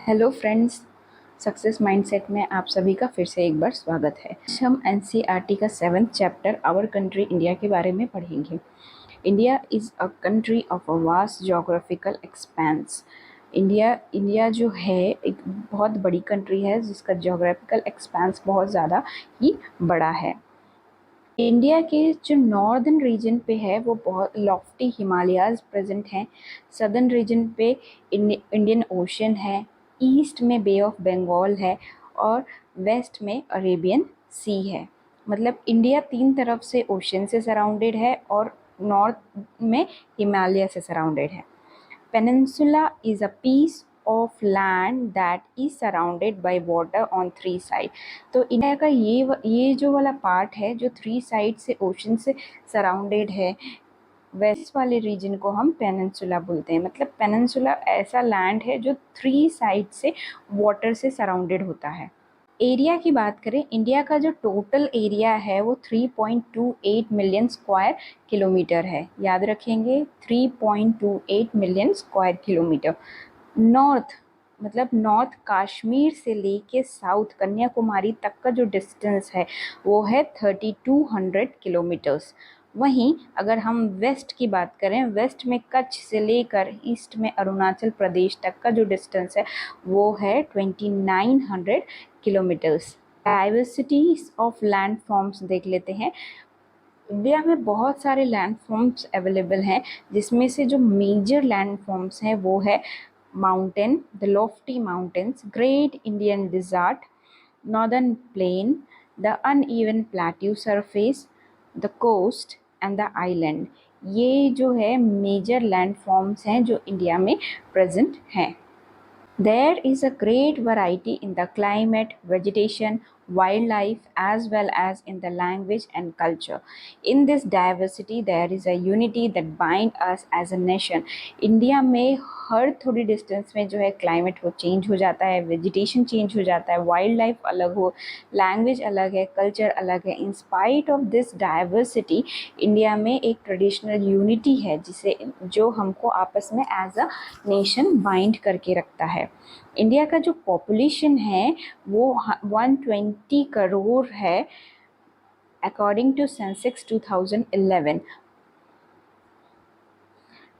Hello friends, success mindset में आप सभी का फिर से एक बार स्वागत है। आज हम एनसीईआरटी का 7th chapter our country India के बारे में पढ़ेंगे। India is a country of a vast geographical expense. India जो है एक बहुत बड़ी कंट्री है जिसका जोग्राफिकल एक्सपेंस बहुत ज़्यादा ही बड़ा है। इंडिया के जो नॉर्दर्न रीजन पे है वो बहुत लॉफ्टी हिमालयाज प्रेजेंट हैं। सदर्न रीजन पे इंडियन ओशन है, ईस्ट में बे ऑफ बंगाल है और वेस्ट में अरेबियन सी है। मतलब इंडिया 3 तरफ से ओशन से सराउंडेड है और नॉर्थ में हिमालय से सराउंडेड है। Peninsula is a piece of land that is surrounded by water on 3 side. तो इंडिया का ये जो वाला पार्ट है जो 3 साइड से ओशन से सराउंडेड है, वेस्ट वाले रीजन को हम पेनिनसुला बोलते हैं। मतलब पेनिनसुला ऐसा लैंड है जो 3 साइड से वाटर से सराउंडेड होता है। एरिया की बात करें, इंडिया का जो टोटल एरिया है वो 3.28 मिलियन स्क्वायर किलोमीटर है। याद रखेंगे, 3.28 मिलियन स्क्वायर किलोमीटर। नॉर्थ मतलब नॉर्थ कश्मीर से लेके साउथ कन्याकुमारी तक का जो डिस्टेंस है वो है 3200 किलोमीटर्स। वहीं अगर हम वेस्ट की बात करें, वेस्ट में कच्छ से लेकर ईस्ट में अरुणाचल प्रदेश तक का जो डिस्टेंस है वो है 2900 kilometres. Diversities of land forms देख लेते हैं। इंडिया में बहुत सारे लैंड फॉर्म्स अवेलेबल हैं, जिसमें से जो मेजर लैंड फॉर्म्स हैं वो है mountain, the lofty mountains, great Indian desert, northern plain, the uneven plateau surface, the coast and the island. ये जो है मेजर लैंड फॉर्म्स हैं जो इंडिया में प्रेजेंट हैं। There is a great variety in the climate, vegetation, wildlife, as well as in the language and culture. In this diversity, there is a unity that binds us as a nation. India में हर थोड़ी distance में जो है climate वो change हो जाता है, vegetation change हो जाता है, वाइल्ड लाइफ अलग हो, लैंग्वेज अलग है, कल्चर अलग है। In spite of this diversity, India में एक ट्रेडिशनल यूनिटी है जिसे जो हमको आपस में एज अ नेशन बाइंड करके रखता है। इंडिया का जो पॉपुलेशन है वो 120 करोड़ है according to census 2011।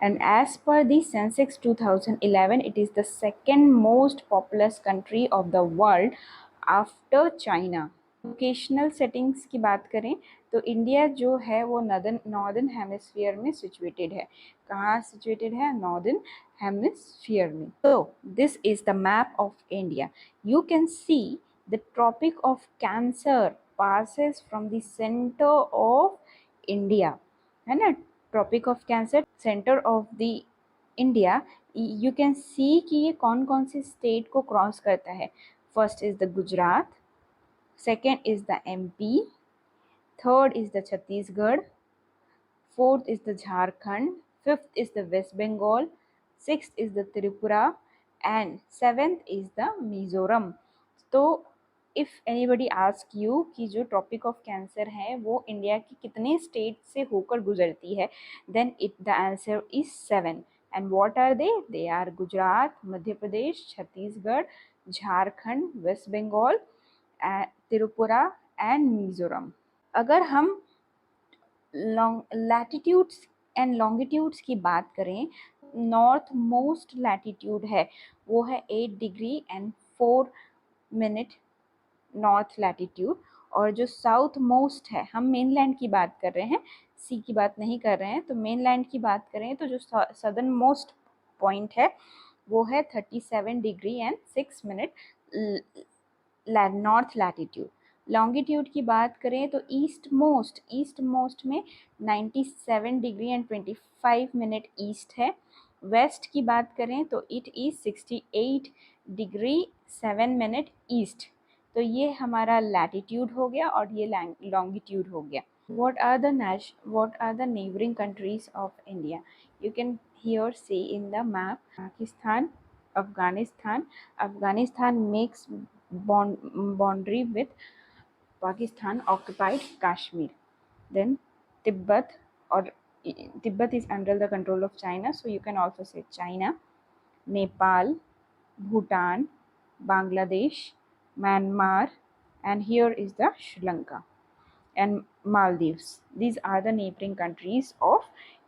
And as per the Census 2011, it is the second most populous country of the world after China. Locational settings की बात करें तो इंडिया जो है वो नॉर्दर्न हेमिस्फीयर में सिचुएटेड है। कहाँ सिचुएटेड है? नॉर्दर्न हेमिस्फीयर में। तो this is the map of India. You can see the tropic of Cancer passes from the center of India, है ना। Tropic of Cancer centre of the India. You can see कि ये कौन कौन सी state को cross करता है। First is the Gujarat, second is the MP, third is the Chhattisgarh, fourth is the Jharkhand, fifth is the West Bengal, sixth is the Tripura, and seventh is the Mizoram. तो if anybody ask you कि जो tropic of cancer है वो India की कितने state से होकर गुजरती है, then it the answer is 7। And what are they are Gujarat, Madhya Pradesh, Chhattisgarh, Jharkhand, West Bengal, Tripura and Mizoram. अगर हम लैटिट्यूड्स एंड लॉन्गिट्यूड्स की बात करें, नॉर्थ मोस्ट लैटिट्यूड है वो है 8 degree and 4 minute north latitude. और जो साउथ मोस्ट है, हम मेनलैंड की बात कर रहे हैं, सी की बात नहीं कर रहे हैं, तो मेनलैंड की बात करें तो जो सदर्न मोस्ट पॉइंट है वो है 37 degree and 6 minute north latitude. Longitude की बात करें तो ईस्ट मोस्ट में 97 डिग्री एंड 25 मिनट ईस्ट है। वेस्ट की बात करें तो it is 68 degree 7 minute east. तो ये हमारा लैटिट्यूड हो गया और ये लॉन्गिट्यूड हो गया। what are the neighboring countries of India? You can here see in the map Pakistan, Afghanistan makes boundary with Pakistan occupied Kashmir. Then Tibet, or Tibet is under the control of China, so you can also say China, Nepal, Bhutan, Bangladesh, Myanmar, and here is the Sri Lanka and Maldives. These are the neighboring countries of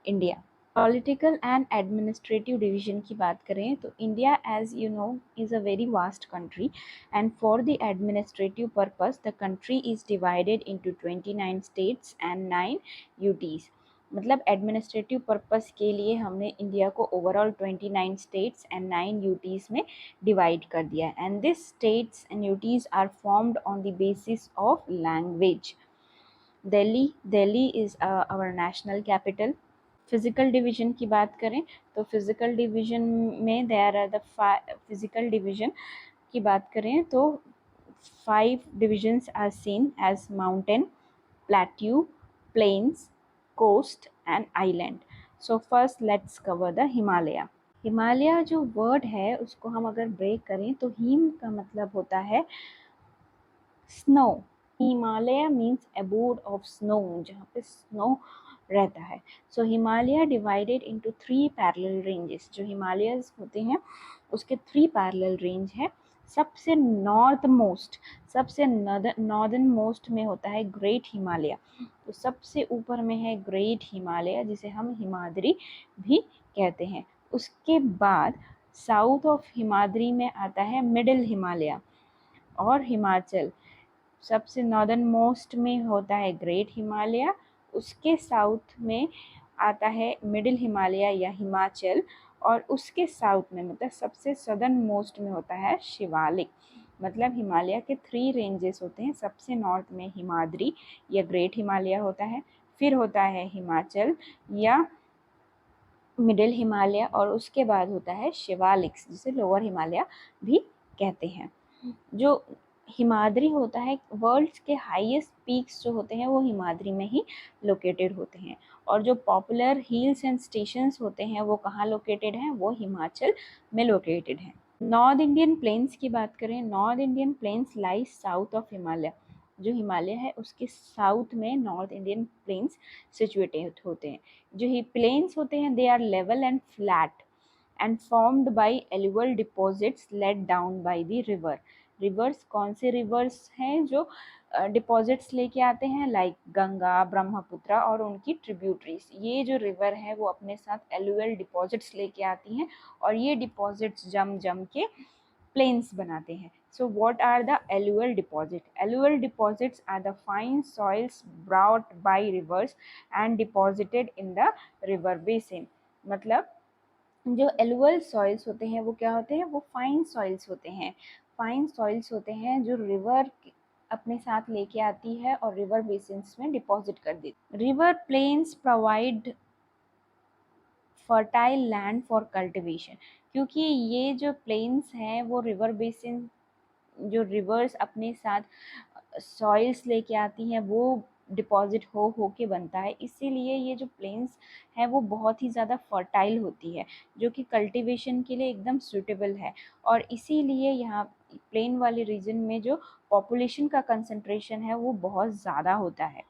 India. Political and administrative division की बात करें तो India as you know is a very vast country and for the administrative purpose the country is divided into 29 states and 9 UTs. मतलब administrative purpose के लिए हमने India को overall 29 states and 9 UTs में डिवाइड कर दिया है and this states and UTs are formed on the basis of language. Delhi is our national capital. Physical division की बात करें तो फिजिकल डिवीजन में there are the physical division की बात करें तो 5 divisions are seen as mountain, plateau, plains, coast and island. So first let's cover the Himalaya. Himalaya जो वर्ड है उसको हम अगर ब्रेक करें तो हिम का मतलब होता है snow. Himalaya means abode of snow, जहाँ पे स्नो रहता है। So Himalaya divided into 3 parallel ranges. जो हिमालयस होते हैं उसके 3 पैरेलल रेंज है। सबसे नॉर्दर्न मोस्ट में होता है ग्रेट हिमालय। तो सबसे ऊपर में है ग्रेट हिमालय जिसे हम हिमाद्री भी कहते हैं। उसके बाद साउथ ऑफ हिमाद्री में आता है मिडिल हिमालय और हिमाचल। सबसे नॉर्दर्न मोस्ट में होता है ग्रेट हिमालय, उसके साउथ में आता है मिडिल हिमालय या हिमाचल और उसके साउथ में मतलब सबसे सदर्न मोस्ट में होता है शिवालिक। मतलब हिमालय के 3 रेंजेस होते हैं। सबसे नॉर्थ में हिमाद्री या ग्रेट हिमालय होता है, फिर होता है हिमाचल या मिडिल हिमालय और उसके बाद होता है शिवालिक्स जिसे लोअर हिमालय भी कहते हैं। जो हिमाद्री होता है वर्ल्ड्स के हाईएस्ट पीक्स जो होते हैं वो हिमाद्री में ही लोकेटेड होते हैं और जो पॉपुलर हिल्स एंड स्टेशंस होते हैं वो कहाँ लोकेटेड हैं, वो हिमाचल में लोकेटेड हैं। नॉर्थ इंडियन प्लेन्स की बात करें, north Indian plains lies south of Himalaya. जो हिमालय है उसके साउथ में नॉर्थ इंडियन प्लेन्स सिचुएटेड होते हैं। जो ही प्लेन्स होते हैं they are level and flat and formed by alluvial deposits let down by the river. Reverse कौन से रिवर्स हैं जो डिपॉजिट्स लेके आते हैं, लाइक गंगा, ब्रह्मपुत्र और उनकी ट्रिब्यूटरीज। ये जो रिवर है वो अपने साथ एलुअल डिपॉजिट्स लेके आती हैं और ये डिपॉजिट्स जम जम के plains बनाते हैं। So what are the alluvial deposit? Alluvial deposits are the fine soils brought by rivers and deposited in the river basin. मतलब जो एलुअल सॉइल्स होते हैं वो क्या होते हैं, वो फाइन सॉइल्स होते हैं। फाइन सॉइल्स होते हैं जो रिवर अपने साथ लेके आती है और रिवर बेसिन्स में डिपॉजिट कर देती। River plains provide fertile land for cultivation. क्योंकि ये जो प्लेन्स हैं वो रिवर बेसिन जो रिवर्स अपने साथ सॉइल्स लेके आती हैं वो डिपॉजिट हो के बनता है, इसीलिए ये जो प्लेन्स है वो बहुत ही ज़्यादा फर्टाइल होती है जो कि कल्टीवेशन के लिए एकदम सूटेबल है। और इसीलिए यहाँ प्लेन वाले रीजन में जो पॉपुलेशन का कंसंट्रेशन है वो बहुत ज़्यादा होता है।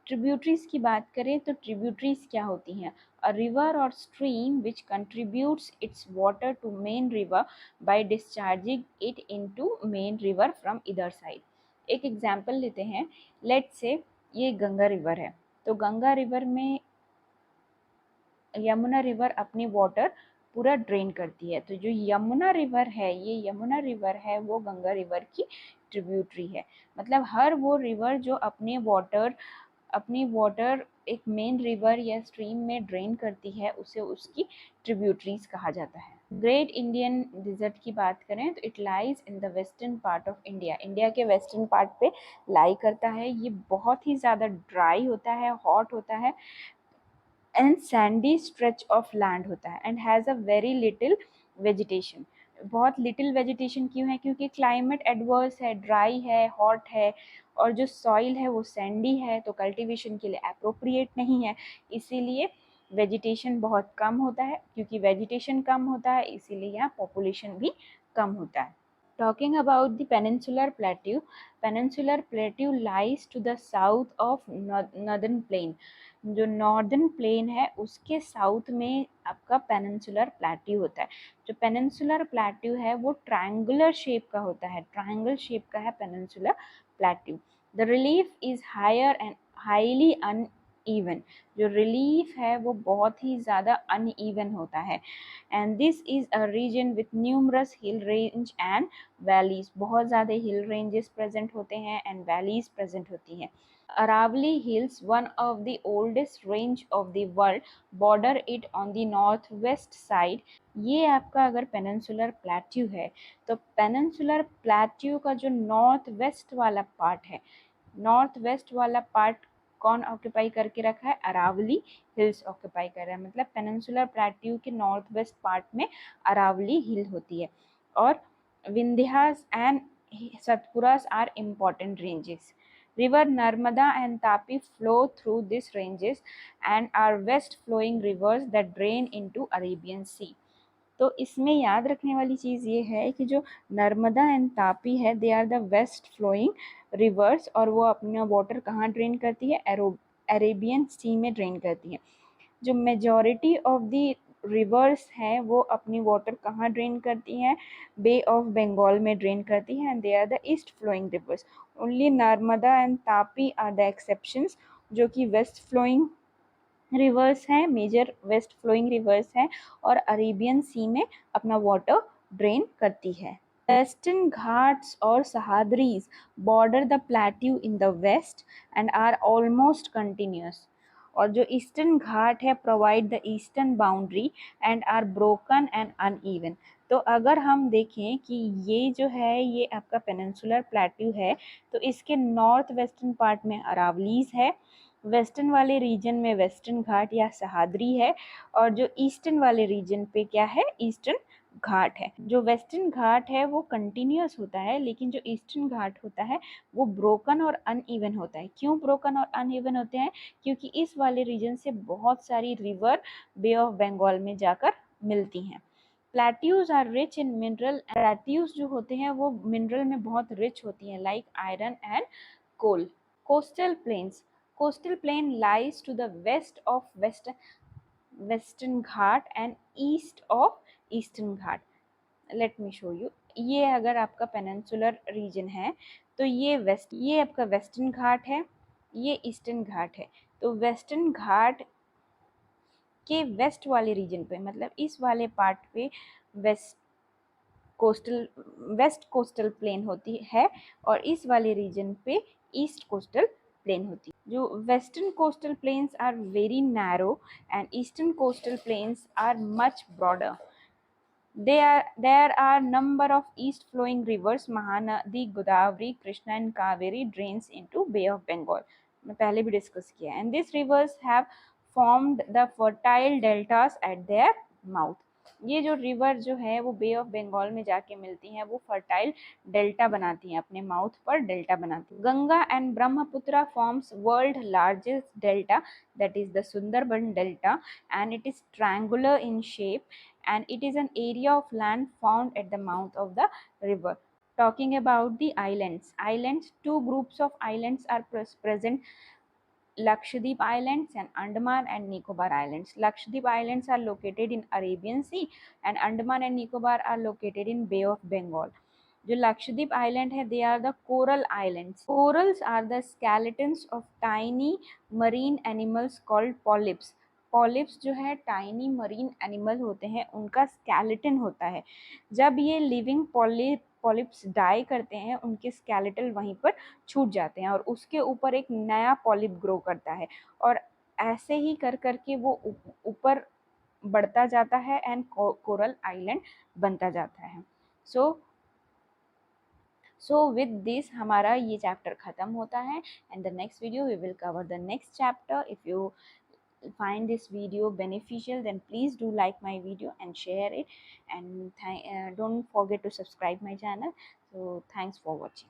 ट्रिब्यूटरीज की बात करें तो ट्रिब्यूटरीज क्या होती हैं, अ रिवर और stream which contributes its water to main river by discharging it into main river from इधर साइड। एक एग्जांपल लेते हैं, लेट्स से ये गंगा रिवर है तो गंगा रिवर में यमुना रिवर अपनी वाटर पूरा ड्रेन करती है। तो जो यमुना रिवर है ये यमुना रिवर है वो गंगा रिवर की ट्रिब्यूटरी है। मतलब हर वो रिवर जो अपनी वाटर एक मेन रिवर या स्ट्रीम में ड्रेन करती है उसे उसकी ट्रिब्यूटरीज कहा जाता है। ग्रेट इंडियन डिजर्ट की बात करें तो it lies in the western part of India. India के वेस्टर्न पार्ट पे लाई करता है। ये बहुत ही ज़्यादा ड्राई होता है, हॉट होता है and Sandy stretch of land होता है and has a very little vegetation. बहुत लिटिल वेजिटेशन क्यों है, क्योंकि क्लाइमेट एडवर्स है, ड्राई है, हॉट है और जो सॉइल है वो सैंडी है तो कल्टीवेशन के लिए अप्रोप्रिएट नहीं है। इसीलिए वेजिटेशन बहुत कम होता है। क्योंकि वेजिटेशन कम होता है इसीलिए यहाँ पॉपुलेशन भी कम होता है। Talking about the peninsular plateau lies to the south of northern plain. जो नॉर्दर्न प्लेन है उसके साउथ में आपका पेनिनसुलर प्लेट्यू होता है. जो पेनिनसुलर प्लेट्यू है वो ट्रायंगुलर शेप का होता है, ट्रायंगल शेप का है peninsular plateau. The relief is higher and highly uneven. जो रिलीफ है वो बहुत ही ज़्यादा अनइवन होता है. And this is a region with numerous hill range and valleys. बहुत ज़्यादा हिल रेंजेस प्रेजेंट होते हैं एंड वैलीज प्रेजेंट होती हैं. Aravalli Hills, one of the oldest range of the world, border it on the northwest side. ये आपका अगर peninsular plateau है तो पेनिनसुलर प्लेट्यू का जो नॉर्थ वेस्ट वाला पार्ट है, नॉर्थ वेस्ट वाला पार्ट कौन ऑक्यूपाई करके रखा है? अरावली हिल्स ऑक्यूपाई कर रहा है. मतलब पेनिनसुलर प्लेट्यू के नॉर्थ वेस्ट पार्ट में अरावली हिल होती है. और Vindhyas and Satpuras are important ranges. River Narmada and Tapi flow through these ranges and are west flowing rivers that drain into Arabian Sea. तो इसमें याद रखने वाली चीज़ ये है कि जो नर्मदा एंड तापी है they are the west flowing rivers, और वो अपना वाटर कहाँ ड्रेन करती है? अरेबियन सी में ड्रेन करती है. जो मेजॉरिटी ऑफ द रिवर्स हैं वो अपनी वाटर कहाँ ड्रेन करती हैं? बे ऑफ बंगाल में ड्रेन करती हैं and they are the east flowing rivers. Only Narmada and Tapi are the exceptions जो कि वेस्ट फ्लोइंग रिवर्स हैं, मेजर वेस्ट फ्लोइंग रिवर्स हैं और अरेबियन सी में अपना वाटर ड्रेन करती है. वेस्टर्न घाट्स और Sahyadris border the plateau in the west and are almost continuous. और जो ईस्टर्न घाट है provide the eastern boundary and are broken and uneven. तो अगर हम देखें कि ये जो है ये आपका पेनिनसुलर प्लेट्यू है तो इसके नॉर्थ वेस्टर्न पार्ट में अरावलीज है, वेस्टर्न वाले रीजन में वेस्टर्न घाट या सहाद्री है, और जो ईस्टर्न वाले रीजन पे क्या है? ईस्टर्न घाट है. जो वेस्टर्न घाट है वो कंटिन्यूस होता है लेकिन जो ईस्टर्न घाट होता है वो ब्रोकन और अनइवन होता है. क्यों ब्रोकन और अनइवन होते हैं? क्योंकि इस वाले रीजन से बहुत सारी रिवर बे ऑफ बंगाल में जाकर मिलती हैं. Plateaus are rich in mineral. Plateaus जो होते हैं वो मिनरल में बहुत रिच होती हैं like iron and coal. Coastal plains. Coastal plain lies to the west of Western Ghat and east of Eastern Ghat. Let me show you. ये अगर आपका पेनिनसुलर रीजन है तो ये आपका वेस्टर्न घाट है, ये ईस्टर्न घाट है. तो वेस्टर्न घाट के वेस्ट वाले रीजन पे मतलब इस वाले पार्ट पे वेस्ट कोस्टल प्लेन होती है और इस वाले रीजन पे ईस्ट कोस्टल प्लेन होती है. जो western coastal plains are very narrow and eastern coastal plains are much broader. There are number of east flowing rivers. Mahanadi, Godavari, Krishna and Kaveri drains into Bay of Bengal. मैं पहले भी discuss किया. And these rivers have formed the fertile deltas at their mouth. ये जो river जो है वो बे of Bengal में जाके मिलती हैं, वो फर्टाइल डेल्टा बनाती हैं, अपने माउथ पर डेल्टा बनाती हैं. Ganga and Brahmaputra forms world largest delta that is the Sundarban Delta and it is triangular in shape and it is an area of land found at the mouth of the river. Talking about the islands, two groups of islands are present: Lakshadweep Islands and Andaman and Nicobar Islands. Lakshadweep Islands are located in Arabian Sea and Andaman and Nicobar are located in Bay of Bengal. जो Lakshadweep island है they are the coral islands. Corals are the skeletons of tiny marine animals called polyps. Polyps जो है tiny marine animal होते हैं, उनका skeleton होता है. जब ये लिविंग पॉलिप्स डाई करते हैं उनके स्केलेटल वहीं पर छूट जाते हैं और उसके ऊपर एक नया पॉलिप ग्रो करता है और ऐसे ही कर करके वो ऊपर बढ़ता जाता है एंड कोरल आइलैंड बनता जाता है. सो विद दिस हमारा ये चैप्टर ख़त्म होता है and the next video we will cover the next chapter. If you find this video beneficial then please do like my video and share it and don't forget to subscribe my channel. So thanks for watching.